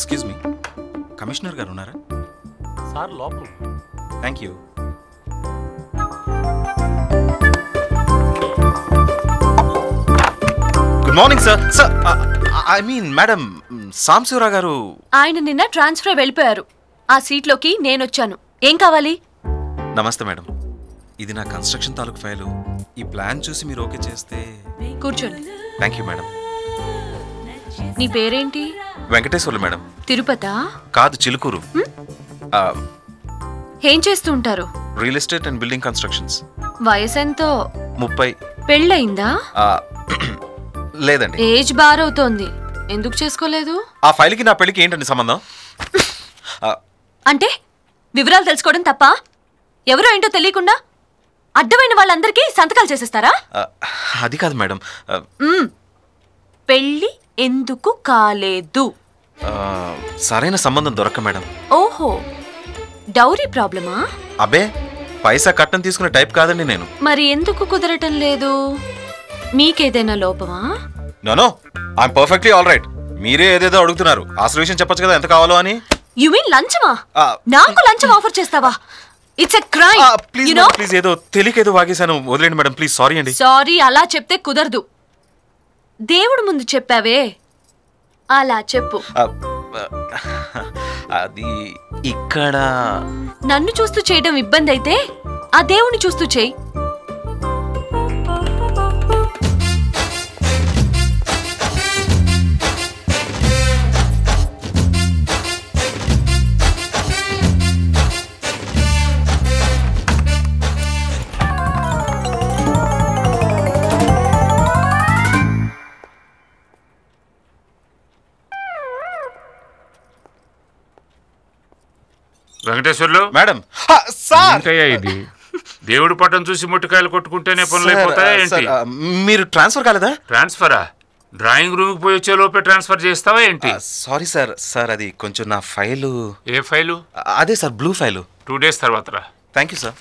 Excuse me, commissioner గారు ఉన్నారా? Sir లోపల. Thank you. Good morning sir. Sir I mean madam, Sambasivarao గారు. ఆయన నిన్న ట్రాన్స్ఫర్ వెళ్ళిపోయారు. ఆ సీట్లోకి నేనొచ్చాను. ఏం కావాలి? నమస్తే మేడం, ఇది నా కన్స్ట్రక్షన్ తాలూకు ఫైలు. ఈ ప్లాన్ చూసి మీరు ఓకే చేస్తే. కూర్చోండి. Thank you madam. నీ పేరేంటి? వెంకటేశ్వర్లు మేడం. తిరుపతా? కాదు, చిలుకూరు. ఏం చేస్తూ ఉంటారు? Real estate and building constructions. వయసెంతో? 30. పెళ్ళయిందా? లేదండి. ఏజ్ బారవుతోంది. ఎందుకు చేసుకోలేదు? ఆ ఫైల్కి నా పెళ్ళికి ఏంటండి సంబంధం? అంటే వివరాలు తెలుసుకోవడం తప్ప? ఎవరో ఏంటో తెలియకుండా అడ్డమైన వాళ్ళందరికీ సంతకాలు చేసేస్తారా? అది కాదు మేడం. పెళ్ళి ఎందుకు కాలేదు? సరైన సంబంధం దొరక్క మేడం. ఓహో, డౌరీ ప్రాబ్లమా? అబే, పైసా కట్నం తీసుకునే టైప్ కాదండి నేను. మరి ఎందుకు కుదరటం లేదు? మీకేదైనా లోపమా? No, I'm perfectly all right. మీరే ఏదేదో అడుగుతున్నారు. అసలు విషయం చెప్పొచ్చు కదా, ఎంత కావాలో అని. యు మీన్ లంచమా? నాకు లంచం ఆఫర్ చేస్తావా? It's a crime. Please please, ఏదో తెలియకేదో వాగేశాను, వదిలేండి మేడం ప్లీజ్. సారీ అండి. సారీ అలా చెప్తే కుదరదు. దేవుడు ముందు చెప్పావే, అలా చెప్పు. అది ఇక్కడ నన్ను చూస్తూ చేయడం ఇబ్బంది అయితే ఆ దేవుణ్ణి చూస్తూ చేయి. వెంకటేశ్వర్లు మేడం. ఇది దేవుడి పట్టం చూసి ముట్టికాయలు కొట్టుకుంటేనే పనులు అయిపోతాయా ఏంటి? మీరు ట్రాన్స్ఫర్ కాలేదా? ట్రాన్స్ఫరా? డ్రాయింగ్ రూమ్ కి పోయి వచ్చే లోపే ట్రాన్స్ఫర్ చేస్తావా ఏంటి? Sorry sir. సార్ అది కొంచెం నా ఫైలు. ఏ ఫైలు? అదే సార్, బ్లూ ఫైలు. 2 days తర్వాత రా. Thank you sir.